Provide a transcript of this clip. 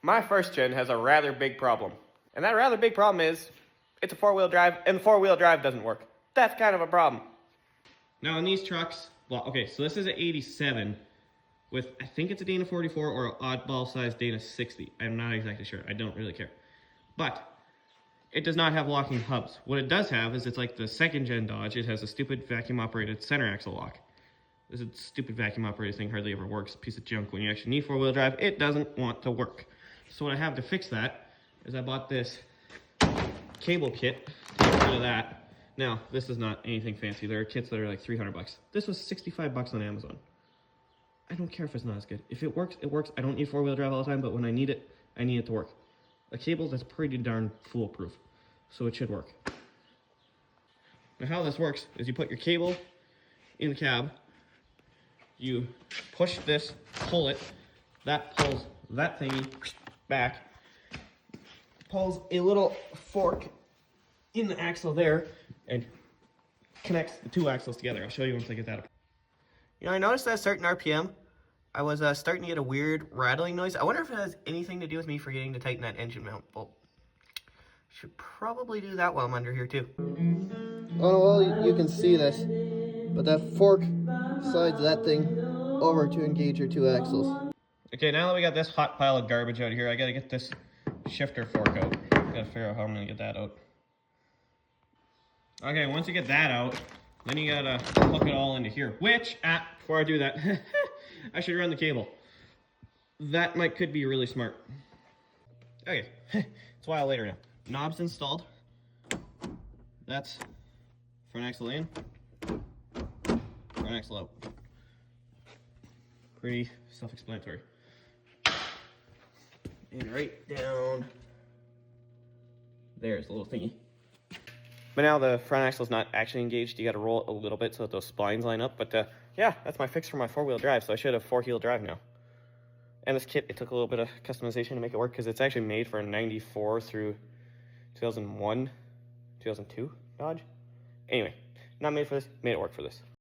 My first gen has a rather big problem. And that rather big problem is, it's a four-wheel drive, and the four-wheel drive doesn't work. That's kind of a problem. Now in these trucks, well, okay, so this is an 87 with, I think it's a Dana 44 or an oddball size Dana 60. I'm not exactly sure, I don't really care. But, it does not have locking hubs. What it does have is it's like the second gen Dodge, it has a stupid vacuum operated center axle lock. This stupid vacuum operated thing hardly ever works, piece of junk. When you actually need four-wheel drive, it doesn't want to work. So what I have to fix that is I bought this cable kit to get rid of that. Now, this is not anything fancy. There are kits that are like 300 bucks. This was 65 bucks on Amazon. I don't care if it's not as good. If it works, it works. I don't need four-wheel drive all the time, but when I need it to work. A cable that's pretty darn foolproof, so it should work. Now how this works is you put your cable in the cab, you push this, pull it, that pulls that thingy back, pulls a little fork in the axle there, and connects the two axles together. I'll show you once I get that up. You know, I noticed that at a certain RPM, I was starting to get a weird rattling noise. I wonder if it has anything to do with me forgetting to tighten that engine mount bolt. Should probably do that while I'm under here too. Oh, well, you can see this, but that fork slides that thing over to engage your two axles. Okay, now that we got this hot pile of garbage out here, I gotta get this shifter fork out. Gotta figure out how I'm gonna get that out. Okay, once you get that out, then you gotta hook it all into here. Which, before I do that, I should run the cable. That could be really smart. Okay, it's a while later now. Knobs installed. That's front axle in, front axle out. Pretty self-explanatory. And right down there's the little thingy. But now the front axle is not actually engaged. You got to roll it a little bit so that those splines line up. But yeah, that's my fix for my four-wheel drive. So I should have four-wheel drive now. And this kit, it took a little bit of customization to make it work because it's actually made for a 94 through 2001, 2002 Dodge. Anyway, not made for this, made it work for this.